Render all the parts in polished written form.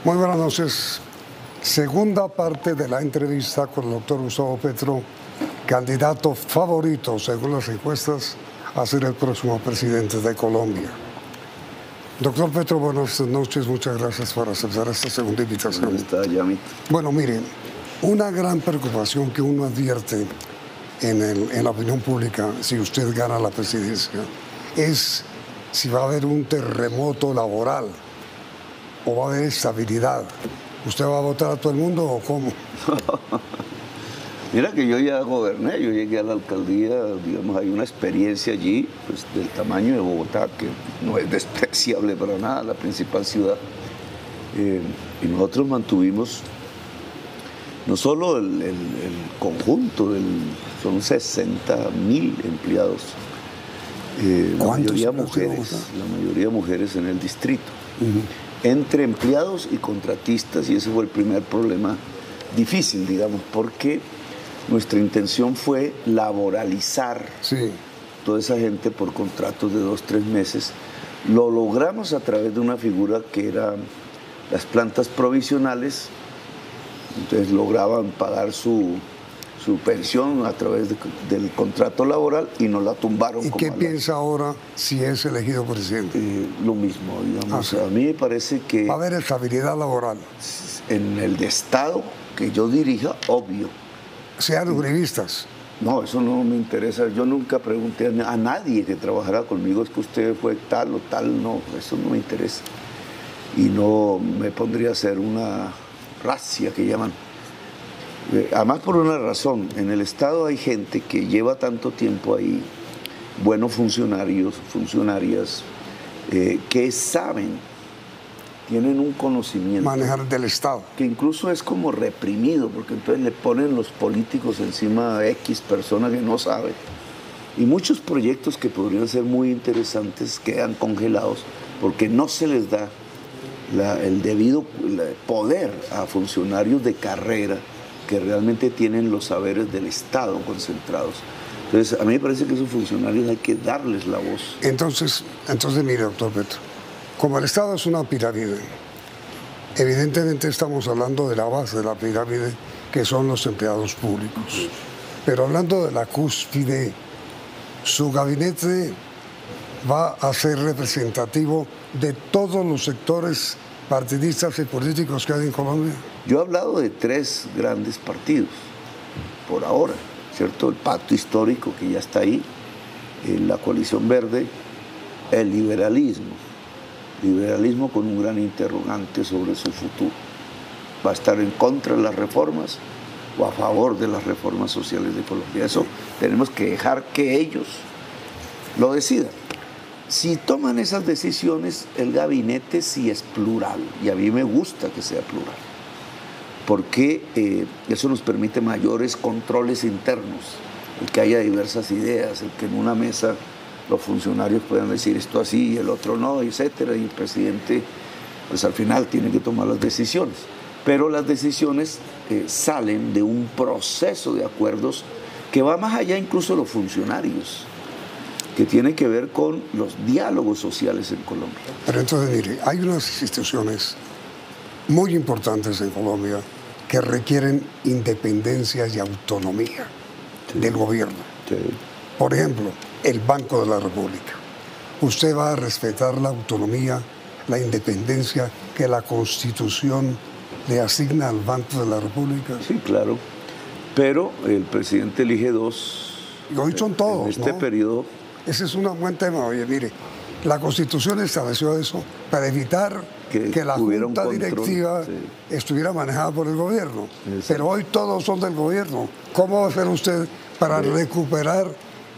Muy buenas noches. Segunda parte de la entrevista con el doctor Gustavo Petro, candidato favorito, según las encuestas, a ser el próximo presidente de Colombia. Doctor Petro, buenas noches. Muchas gracias por aceptar esta segunda invitación. ¿Cómo está, Yami? Bueno, miren, una gran preocupación que uno advierte en la opinión pública, si usted gana la presidencia, es si va a haber un terremoto laboral o va a haber estabilidad. ¿Usted va a votar a todo el mundo o cómo? Mira que yo ya goberné, yo llegué a la alcaldía, digamos, hay una experiencia allí, pues, del tamaño de Bogotá, que no es despreciable para nada, la principal ciudad. Y nosotros mantuvimos no solo el conjunto, son 60.000 empleados, la mayoría mujeres en el distrito. Entre empleados y contratistas, y ese fue el primer problema difícil, digamos, porque nuestra intención fue laboralizar toda esa gente por contratos de 2-3 meses. Lo logramos a través de una figura que eran las plantas provisionales, entonces lograban pagar su pensión a través del contrato laboral y nos la tumbaron. ¿Y qué piensa ahora si es elegido presidente? Lo mismo, digamos. A mí me parece que va a haber estabilidad laboral. En el de Estado que yo dirija, obvio. Sean uribistas. No, eso no me interesa. Yo nunca pregunté a nadie que trabajara conmigo, es que usted fue tal o tal. No, eso no me interesa. Y no me pondría a hacer una razzia que llaman. Además, por una razón, en el Estado hay gente que lleva tanto tiempo ahí, buenos funcionarios, funcionarias, que saben, tienen un conocimiento. Manejar del Estado. Que incluso es como reprimido, porque entonces le ponen los políticos encima a X persona que no sabe. Y muchos proyectos que podrían ser muy interesantes quedan congelados porque no se les da el debido poder a funcionarios de carrera que realmente tienen los saberes del Estado concentrados. Entonces, a mí me parece que esos funcionarios hay que darles la voz. Entonces mire, doctor Petro, como el Estado es una pirámide, evidentemente estamos hablando de la base de la pirámide, que son los empleados públicos. Pero hablando de la cúspide, ¿su gabinete va a ser representativo de todos los sectores partidistas y políticos que hay en Colombia? Yo he hablado de 3 grandes partidos, por ahora, ¿cierto? El pacto histórico que ya está ahí, la coalición verde, el liberalismo con un gran interrogante sobre su futuro. ¿Va a estar en contra de las reformas o a favor de las reformas sociales de Colombia? Eso tenemos que dejar que ellos lo decidan. Si toman esas decisiones, el gabinete sí es plural, y a mí me gusta que sea plural, porque eso nos permite mayores controles internos, el que haya diversas ideas, el que en una mesa los funcionarios puedan decir esto así y el otro no, etcétera, y el presidente pues al final tiene que tomar las decisiones. Pero las decisiones salen de un proceso de acuerdos que va más allá incluso de los funcionarios, que tiene que ver con los diálogos sociales en Colombia. Pero entonces, mire, hay unas instituciones muy importantes en Colombia que requieren independencia y autonomía del gobierno. Sí. Por ejemplo, el Banco de la República. ¿Usted va a respetar la autonomía, la independencia que la Constitución le asigna al Banco de la República? Sí, claro. Pero el presidente elige 2. Y hoy son todos, en este periodo. Ese es un buen tema. Oye, mire, la Constitución estableció eso para evitar que la Junta Directiva estuviera manejada por el gobierno. Exacto. Pero hoy todos son del gobierno. ¿Cómo va a hacer usted para recuperar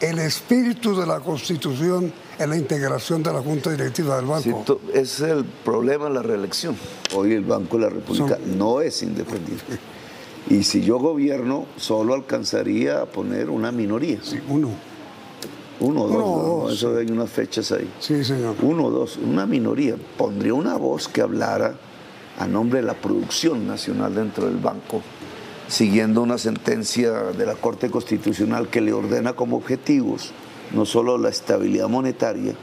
el espíritu de la Constitución en la integración de la Junta Directiva del banco? Sí, es el problema de la reelección. Hoy el Banco de la República no es independiente. Y si yo gobierno, solo alcanzaría a poner una minoría. Sí, uno o dos. Eso hay unas fechas ahí. Sí, señor. 1 o 2, una minoría. Pondría una voz que hablara a nombre de la producción nacional dentro del banco, siguiendo una sentencia de la Corte Constitucional que le ordena como objetivos no solo la estabilidad monetaria,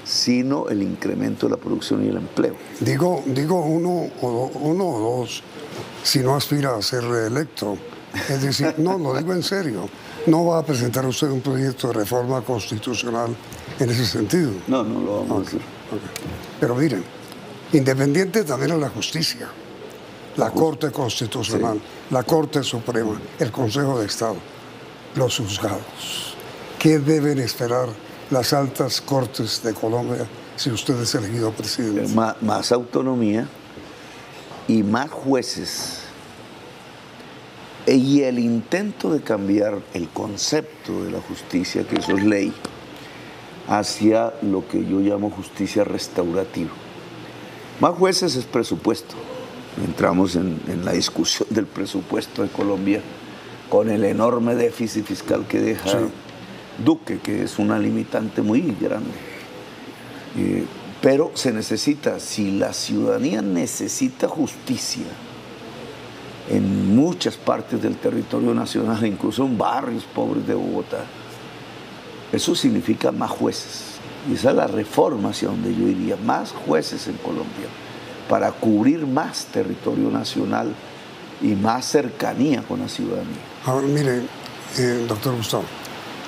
sino el incremento de la producción y el empleo. Digo uno o dos, si no aspira a ser reelecto. Es decir, no, lo digo en serio. ¿No va a presentar usted un proyecto de reforma constitucional en ese sentido? No, no lo vamos a hacer. Okay. Pero miren, independiente también a la justicia, la Corte Constitucional, sí, la Corte Suprema, el Consejo de Estado, los juzgados. ¿Qué deben esperar las altas cortes de Colombia si usted es elegido presidente? Más autonomía y más jueces. Y el intento de cambiar el concepto de la justicia, que eso es ley, hacia lo que yo llamo justicia restaurativa. Más jueces es presupuesto. Entramos en la discusión del presupuesto de Colombia con el enorme déficit fiscal que deja, sí, Duque, que es una limitante muy grande. Pero se necesita, si la ciudadanía necesita justicia en muchas partes del territorio nacional, incluso en barrios pobres de Bogotá, eso significa más jueces. Y esa es la reforma hacia donde yo iría, más jueces en Colombia, para cubrir más territorio nacional y más cercanía con la ciudadanía. Ahora, mire, doctor Gustavo,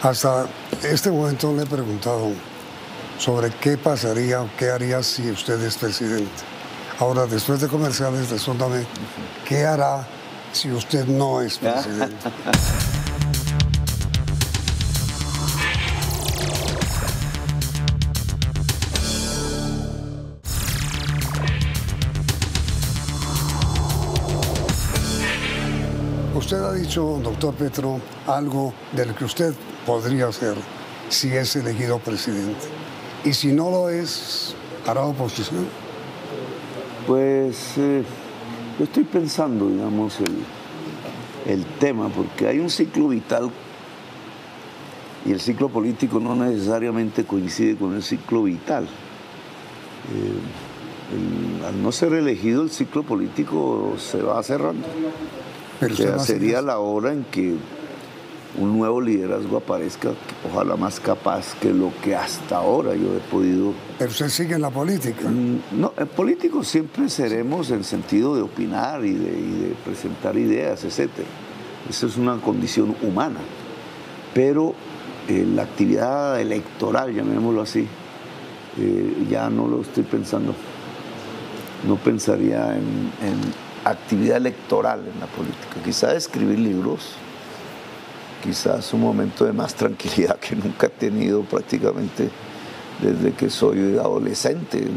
hasta este momento le he preguntado sobre qué pasaría o qué haría si usted es presidente. Ahora, después de comerciales, respóndame, ¿qué hará si usted no es presidente? Usted ha dicho, doctor Petro, algo de lo que usted podría hacer si es elegido presidente. Y si no lo es, ¿hará oposición? Pues yo estoy pensando, digamos, el tema, porque hay un ciclo vital y el ciclo político no necesariamente coincide con el ciclo vital. Al no ser elegido, el ciclo político se va cerrando. Pero sería la hora en que un nuevo liderazgo aparezca, ojalá más capaz que lo que hasta ahora yo he podido. ¿Pero usted sigue en la política? No, en políticos siempre seremos en sentido de opinar y de presentar ideas, etc. Esa es una condición humana. Pero la actividad electoral, llamémoslo así, ya no lo estoy pensando. No pensaría en actividad electoral en la política. Quizás escribir libros, quizás un momento de más tranquilidad que nunca he tenido prácticamente desde que soy adolescente.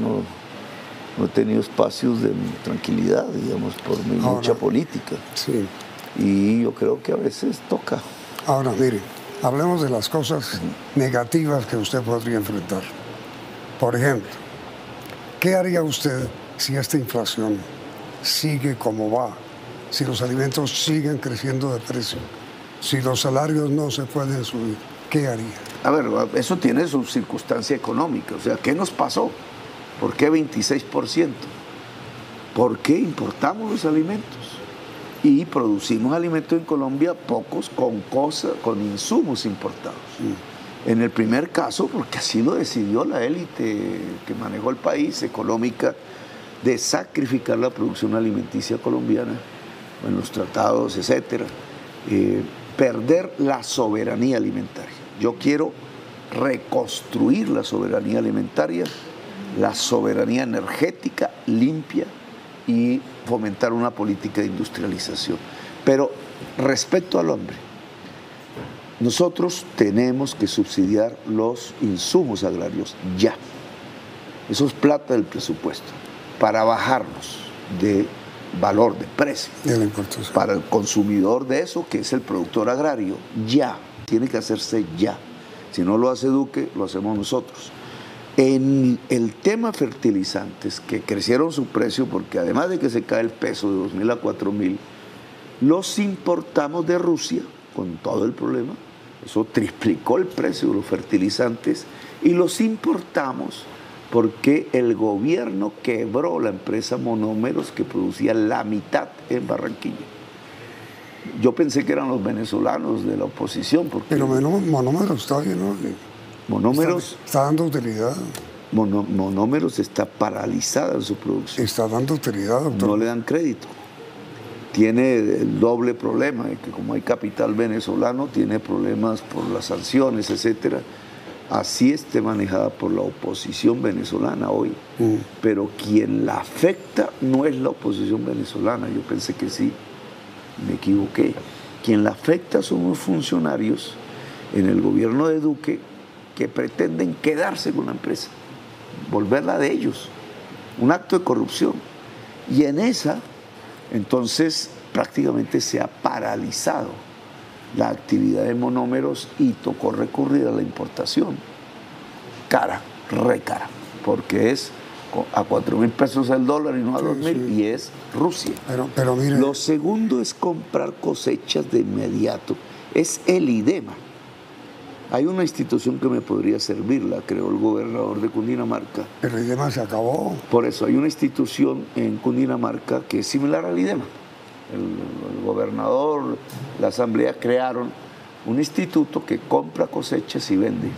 No he tenido espacios de tranquilidad, digamos, por mi lucha política. Sí. Y yo creo que a veces toca. Ahora, mire, hablemos de las cosas negativas que usted podría enfrentar. Por ejemplo, ¿qué haría usted si esta inflación sigue como va, si los alimentos siguen creciendo de precio, si los salarios no se pueden subir? ¿Qué haría? A ver, eso tiene su circunstancia económica. O sea, ¿qué nos pasó? ¿Por qué 26%? ¿Por qué importamos los alimentos? Y producimos alimentos en Colombia pocos con insumos importados. En el primer caso, porque así lo decidió la élite que manejó el país, económica, de sacrificar la producción alimenticia colombiana en los tratados, etcétera, perder la soberanía alimentaria. Yo quiero reconstruir la soberanía alimentaria, la soberanía energética limpia y fomentar una política de industrialización. Pero respecto al hombre, nosotros tenemos que subsidiar los insumos agrarios ya. Eso es plata del presupuesto, para bajarnos de valor, de precio, para el consumidor de eso, que es el productor agrario, ya. Tiene que hacerse ya. Si no lo hace Duque, lo hacemos nosotros. En el tema fertilizantes, que crecieron su precio porque además de que se cae el peso de 2.000 a 4.000, los importamos de Rusia con todo el problema. Eso triplicó el precio de los fertilizantes y los importamos porque el gobierno quebró la empresa Monómeros, que producía la mitad en Barranquilla. Yo pensé que eran los venezolanos de la oposición. Porque pero Monómeros está bien, ¿no? Monómeros está dando utilidad. Monómeros está paralizada en su producción. Está dando utilidad, doctor. No le dan crédito. Tiene el doble problema, de que como hay capital venezolano, tiene problemas por las sanciones, etcétera. Así esté manejada por la oposición venezolana hoy. Pero quien la afecta no es la oposición venezolana. Yo pensé que sí, me equivoqué. Quien la afecta son unos funcionarios en el gobierno de Duque que pretenden quedarse con la empresa, volverla de ellos. Un acto de corrupción. Y en esa, entonces, prácticamente se ha paralizado la actividad de monómeros y tocó recurrir a la importación. Cara, re cara, porque es a 4.000 pesos el dólar y no a 2.000, y es Rusia. Pero mire. Lo segundo es comprar cosechas de inmediato. Es el IDEMA. Hay una institución que me podría servir, la creó el gobernador de Cundinamarca. Pero el IDEMA se acabó. Por eso hay una institución en Cundinamarca que es similar al IDEMA. El gobernador, la asamblea crearon un instituto que compra cosechas y vende.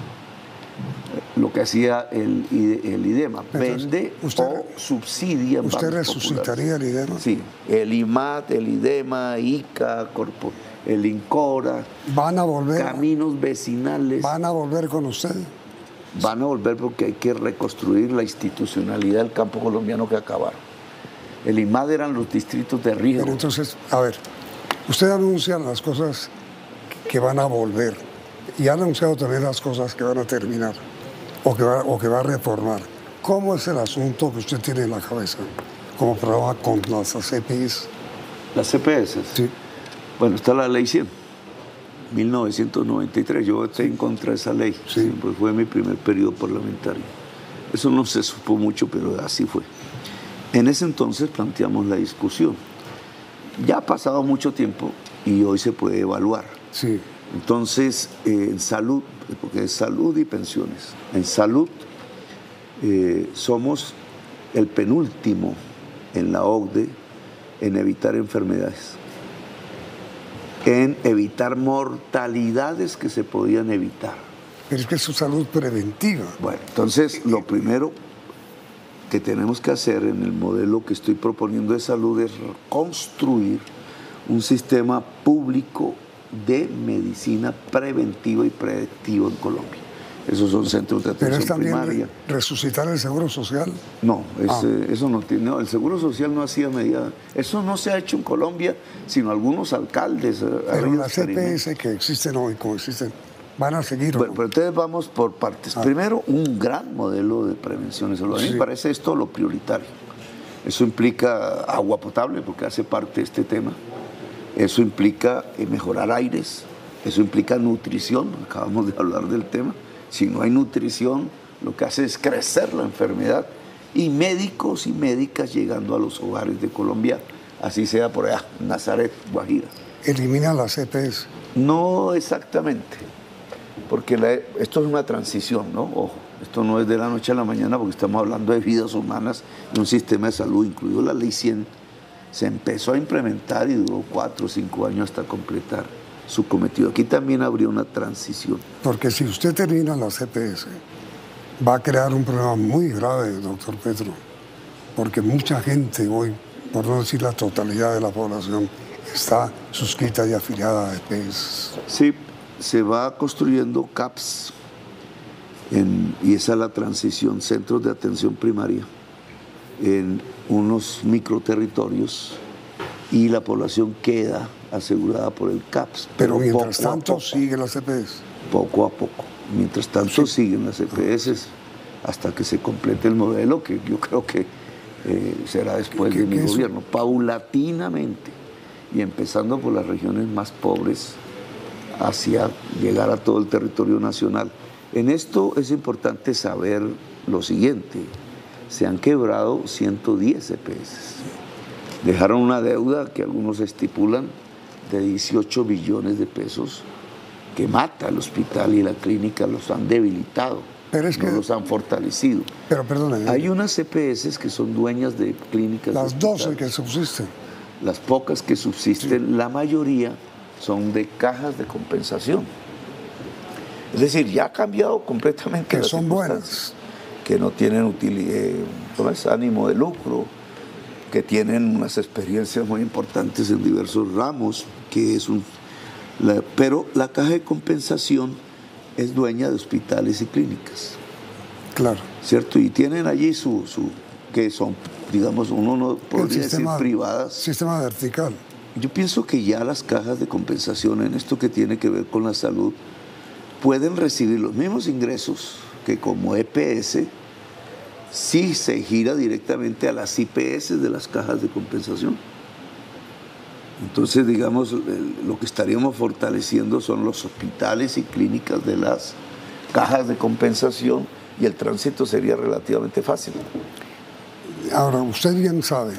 Lo que hacía el IDEMA, vende o subsidia. ¿Usted resucitaría el IDEMA? Sí, el IMAT, el IDEMA, ICA, el INCORA, ¿van a volver? Caminos vecinales. ¿Van a volver con usted? Van a volver porque hay que reconstruir la institucionalidad del campo colombiano que acabaron. El IMAD eran los distritos de riesgo. Pero entonces, a ver, usted anuncia las cosas que van a volver y han anunciado también las cosas que van a terminar o que va a reformar. ¿Cómo es el asunto que usted tiene en la cabeza? ¿Cómo trabaja con las CPIs? Las CPS. Sí. Bueno, está la ley 100, 1993. Yo estoy en contra de esa ley. Sí. Siempre fue mi primer periodo parlamentario. Eso no se supo mucho, pero así fue. En ese entonces planteamos la discusión. Ya ha pasado mucho tiempo y hoy se puede evaluar. Sí. Entonces, en salud, porque es salud y pensiones. En salud somos el penúltimo en la OCDE en evitar enfermedades, en evitar mortalidades que se podían evitar. Pero es que es su salud preventiva. Bueno, entonces lo primero que tenemos que hacer en el modelo que estoy proponiendo de salud es construir un sistema público de medicina preventiva y predictiva en Colombia. Esos son centros de atención primaria. ¿Pero es también resucitar el Seguro Social? No, eso no tiene. No, el Seguro Social no hacía medida. Eso no se ha hecho en Colombia, sino algunos alcaldes. Pero las CPS que existen hoy, como existen, ¿van a seguir? Bueno, pero entonces vamos por partes. Primero, un gran modelo de prevención. A mí me parece esto lo prioritario. Eso implica agua potable, porque hace parte de este tema. Eso implica mejorar aires. Eso implica nutrición. Acabamos de hablar del tema. Si no hay nutrición, lo que hace es crecer la enfermedad. Y médicos y médicas llegando a los hogares de Colombia, así sea por allá, Nazaret, Guajira. ¿Elimina las CPS? No exactamente, porque esto es una transición, ¿no? Ojo, esto no es de la noche a la mañana, porque estamos hablando de vidas humanas y un sistema de salud, incluido la Ley 100, se empezó a implementar y duró 4 o 5 años hasta completar su cometido. Aquí también habría una transición. Porque si usted termina la CPS, va a crear un problema muy grave, doctor Petro, porque mucha gente hoy, por no decir la totalidad de la población, está suscrita y afiliada a EPS. Sí, se va construyendo CAPS, y esa es la transición, centros de atención primaria, en unos microterritorios, y la población queda asegurada por el CAPS. Pero mientras tanto sigue la CPS. Poco a poco. Mientras tanto siguen las CPS hasta que se complete el modelo, que yo creo que será después de mi gobierno, paulatinamente, y empezando por las regiones más pobres hacia llegar a todo el territorio nacional. En esto es importante saber lo siguiente: se han quebrado 110 EPS. Dejaron una deuda que algunos estipulan de 18 billones de pesos que mata al hospital y la clínica, los han debilitado, pero es no que, los han fortalecido. Pero perdónenme. Hay unas EPS que son dueñas de clínicas. Las 12 que subsisten. Las pocas que subsisten, la mayoría son de cajas de compensación. Es decir, ya ha cambiado completamente. Que son buenas. que no tienen ¿cómo es? Ánimo de lucro, que tienen unas experiencias muy importantes en diversos ramos, pero la caja de compensación es dueña de hospitales y clínicas. Claro. ¿Cierto? Y tienen allí que son, digamos, uno no podría decir privadas. Sistema vertical. Yo pienso que ya las cajas de compensación en esto que tiene que ver con la salud pueden recibir los mismos ingresos que como EPS si se gira directamente a las IPS de las cajas de compensación. Entonces, digamos, lo que estaríamos fortaleciendo son los hospitales y clínicas de las cajas de compensación y el tránsito sería relativamente fácil. Ahora, usted bien sabe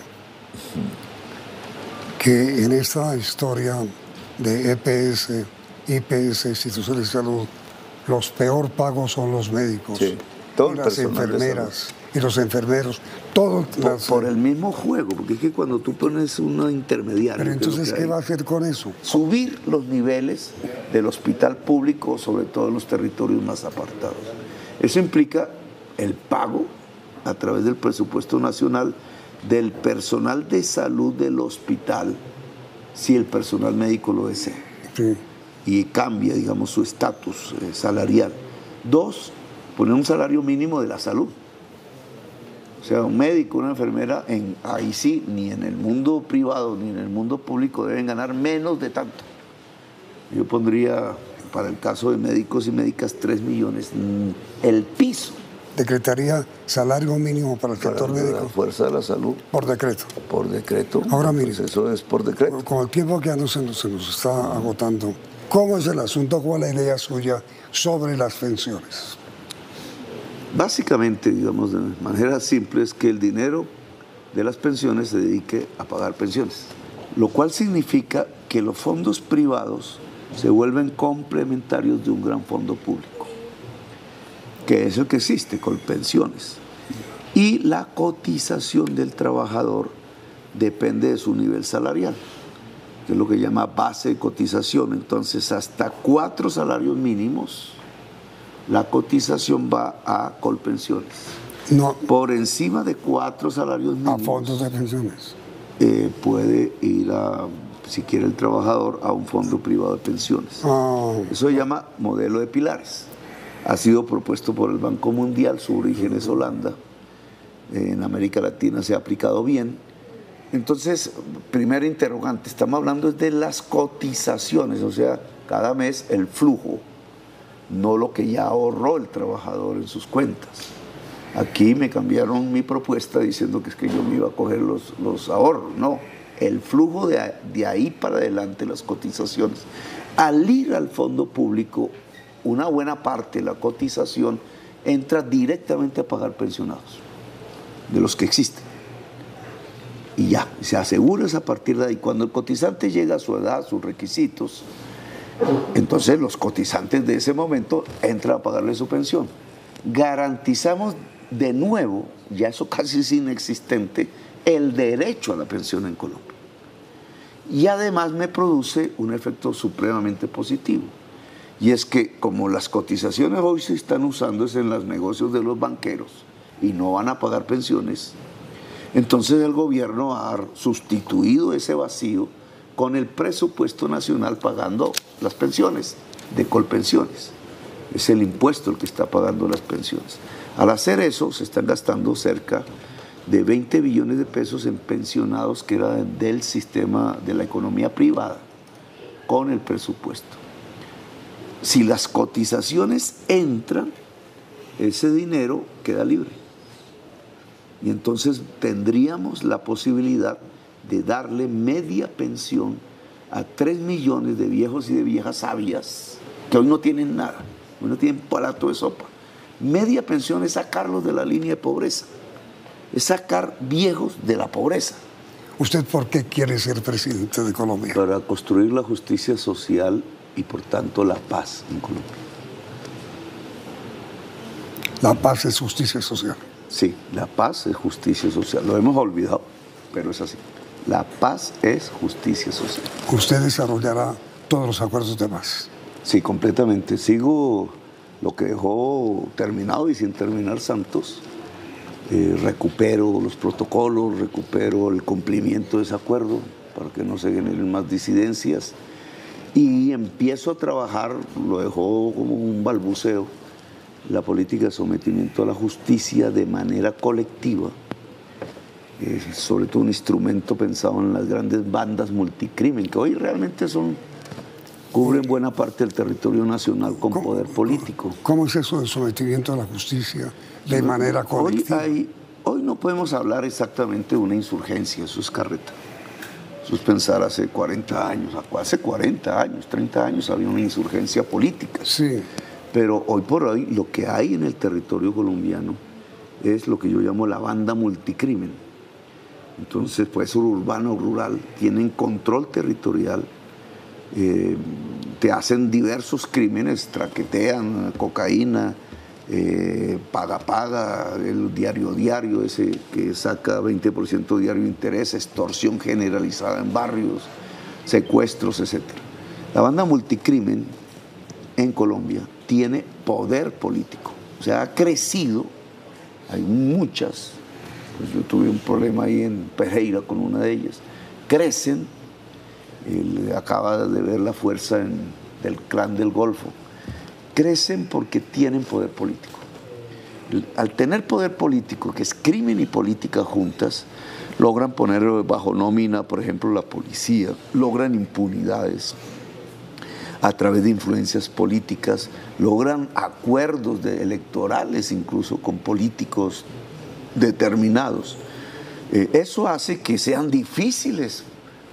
que en esta historia de EPS, IPS, instituciones de salud, los peor pagos son los médicos, sí, todo y las enfermeras y los enfermeros, todo por el mismo juego, porque es que cuando tú pones una intermediaria... Pero entonces, ¿qué va a hacer con eso? Subir los niveles del hospital público, sobre todo en los territorios más apartados. Eso implica el pago a través del presupuesto nacional del personal de salud del hospital, si el personal médico lo desea. Sí. Y cambia, digamos, su estatus salarial. 2, poner un salario mínimo de la salud. O sea, un médico, una enfermera, ahí sí, ni en el mundo privado ni en el mundo público deben ganar menos de tanto. Yo pondría, para el caso de médicos y médicas, 3 millones, el piso. Decretaría salario mínimo para el sector médico. La fuerza de la salud. Por decreto. Por decreto. Ahora mire, pues eso es por decreto. Con el tiempo que ya se nos está agotando, ¿cómo es el asunto? ¿Cuál es la idea suya sobre las pensiones? Básicamente, digamos, de manera simple, es que el dinero de las pensiones se dedique a pagar pensiones, lo cual significa que los fondos privados se vuelven complementarios de un gran fondo público, que es el que existe, Colpensiones. Y la cotización del trabajador depende de su nivel salarial, que es lo que llama base de cotización. Entonces, hasta 4 salarios mínimos, la cotización va a Colpensiones. No. Por encima de 4 salarios mínimos. A fondos de pensiones. Puede ir si quiere el trabajador, a un fondo privado de pensiones. Eso se llama modelo de pilares. Ha sido propuesto por el Banco Mundial, su origen es Holanda. En América Latina se ha aplicado bien. Entonces, primera interrogante, estamos hablando de las cotizaciones, o sea, cada mes el flujo, no lo que ya ahorró el trabajador en sus cuentas. Aquí me cambiaron mi propuesta diciendo que es que yo me iba a coger los ahorros. No, el flujo de ahí para adelante, las cotizaciones. Al ir al fondo público, una buena parte de la cotización entra directamente a pagar pensionados, de los que existen. Y ya, se asegura a partir de ahí. Cuando el cotizante llega a su edad, a sus requisitos, entonces los cotizantes de ese momento entran a pagarle su pensión. Garantizamos de nuevo, ya eso casi es inexistente, el derecho a la pensión en Colombia. Y además me produce un efecto supremamente positivo. Y es que como las cotizaciones hoy se están usando en los negocios de los banqueros y no van a pagar pensiones, entonces el gobierno ha sustituido ese vacío con el presupuesto nacional pagando las pensiones de Colpensiones. Es el impuesto el que está pagando las pensiones. Al hacer eso, se están gastando cerca de 20 billones de pesos en pensionados que eran del sistema de la economía privada con el presupuesto. Si las cotizaciones entran, ese dinero queda libre. Y entonces tendríamos la posibilidad de darle media pensión a 3 millones de viejos y de viejas sabias que hoy no tienen nada, hoy no tienen plato de sopa. Media pensión es sacarlos de la línea de pobreza, es sacar viejos de la pobreza. ¿Usted por qué quiere ser presidente de Colombia? Para construir la justicia social y por tanto la paz en Colombia. La paz es justicia social. Sí, la paz es justicia social. Lo hemos olvidado, pero es así. La paz es justicia social. ¿Usted desarrollará todos los acuerdos de paz? Sí, completamente. Sigo lo que dejó terminado y sin terminar Santos, recupero los protocolos, recupero el cumplimiento de ese acuerdo para que no se generen más disidencias y empiezo a trabajar, lo dejó como un balbuceo, la política de sometimiento a la justicia de manera colectiva, sobre todo un instrumento pensado en las grandes bandas multicrimen, que hoy realmente cubren buena parte del territorio nacional con poder político. ¿Cómo es eso del sometimiento a la justicia de manera colectiva? Hoy no podemos hablar exactamente de una insurgencia, eso es carreta. Eso es pensar hace 40 años, hace 40 años, 30 años había una insurgencia política. Sí. Pero hoy por hoy lo que hay en el territorio colombiano es lo que yo llamo la banda multicrimen. Entonces puede ser urbano o rural, tienen control territorial, te hacen diversos crímenes, traquetean cocaína, paga, el diario ese que saca 20% diario interés, extorsión generalizada en barrios, secuestros, etc. La banda multicrimen en Colombia tiene poder político, o sea, ha crecido, hay muchas, pues yo tuve un problema ahí en Pereira con una de ellas, crecen, acaba de ver la fuerza del Clan del Golfo, crecen porque tienen poder político. Al tener poder político, que es crimen y política juntas, logran poner bajo nómina, por ejemplo, la policía, logran impunidades a través de influencias políticas, logran acuerdos electorales incluso con políticos determinados. Eso hace que sean difíciles,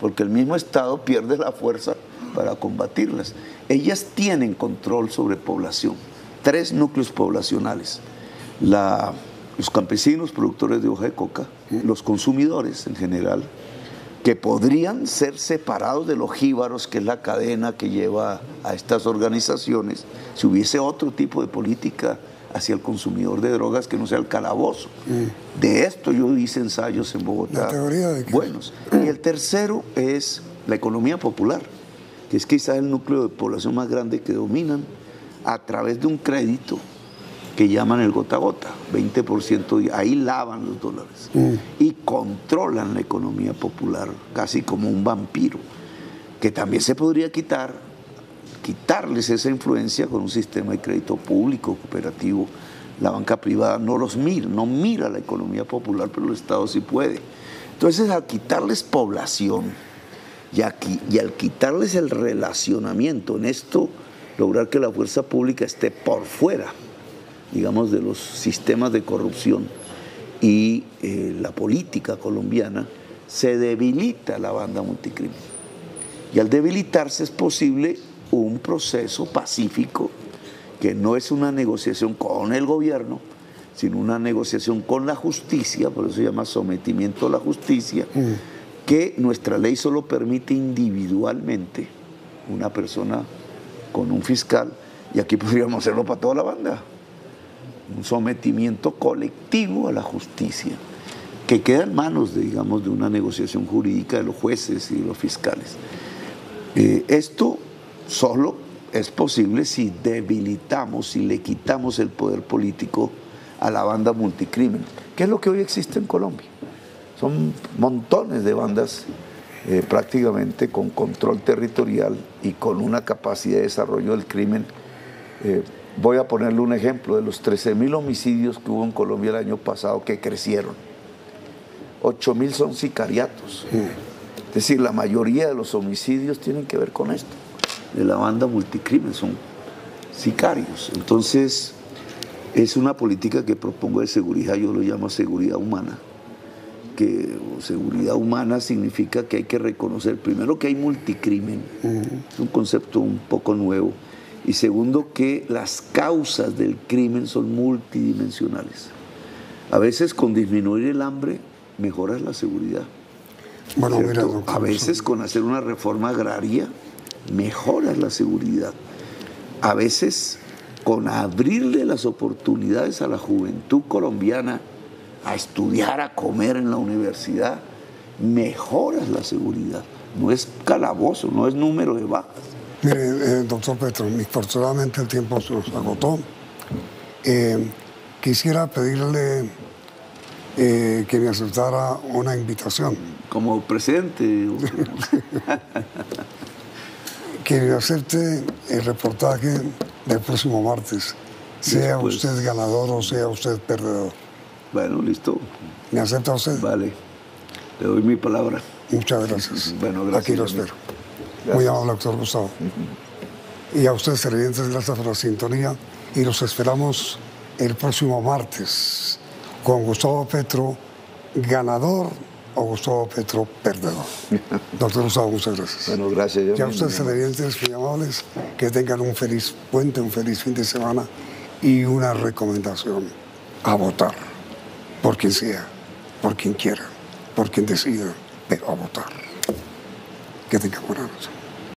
porque el mismo Estado pierde la fuerza para combatirlas. Ellas tienen control sobre población, 3 núcleos poblacionales: los campesinos, productores de hoja de coca, los consumidores en general, que podrían ser separados de los jíbaros, que es la cadena que lleva a estas organizaciones, si hubiese otro tipo de política hacia el consumidor de drogas que no sea el calabozo. De esto yo hice ensayos en Bogotá. ¿La teoría de qué? Buenos. Y el tercero es la economía popular, que es quizás el núcleo de población más grande que dominan a través de un crédito que llaman el gota a gota, 20%, ahí lavan los dólares y controlan la economía popular casi como un vampiro, que también se podría quitarles esa influencia con un sistema de crédito público, cooperativo. La banca privada no mira la economía popular, pero el Estado sí puede. Entonces, al quitarles población y al quitarles el relacionamiento en esto, lograr que la fuerza pública esté por fuera, digamos, de los sistemas de corrupción y la política colombiana, se debilita la banda multicrimen. Y al debilitarse es posible un proceso pacífico, que no es una negociación con el gobierno, sino una negociación con la justicia, por eso se llama sometimiento a la justicia, que nuestra ley solo permite individualmente una persona con un fiscal, y aquí podríamos hacerlo para toda la banda. Un sometimiento colectivo a la justicia, que queda en manos de una negociación jurídica de los jueces y de los fiscales. Esto solo es posible si debilitamos, si le quitamos el poder político a la banda multicrimen, que es lo que hoy existe en Colombia. Son montones de bandas prácticamente con control territorial y con una capacidad de desarrollo del crimen. Voy a ponerle un ejemplo: de los 13.000 homicidios que hubo en Colombia el año pasado, que crecieron, 8.000 son sicariatos. Es decir, la mayoría de los homicidios tienen que ver con esto, de la banda multicrimen, son sicarios. Entonces, es una política que propongo de seguridad, yo lo llamo seguridad humana. Que seguridad humana significa que hay que reconocer, primero, que hay multicrimen, es un concepto un poco nuevo, y segundo, que las causas del crimen son multidimensionales. A veces con disminuir el hambre mejoras la seguridad. Bueno, mira, a veces con hacer una reforma agraria mejoras la seguridad. A veces con abrirle las oportunidades a la juventud colombiana a estudiar, a comer en la universidad, mejoras la seguridad. No es calabozo, no es número de bajas, Mire, doctor Petro, infortunadamente el tiempo se nos agotó. Quisiera pedirle que me aceptara una invitación. Como presidente. Que me acepte el reportaje del próximo martes, sea Después. usted ganador o sea usted perdedor. Bueno, listo. ¿Me acepta usted? Vale. Le doy mi palabra. Muchas gracias. Bueno, gracias. Aquí lo espero. Muy amable, doctor Gustavo. Y a ustedes, televidentes, gracias por la sintonía. Y los esperamos el próximo martes con Gustavo Petro, ganador, o Gustavo Petro, perdedor. Doctor Gustavo, muchas gracias. Bueno, gracias. Yo Y a ustedes, televidentes, muy amables, que tengan un feliz puente, un feliz fin de semana y una recomendación: a votar por quien sea, por quien quiera, por quien decida, pero a votar. Que tengan buena noche.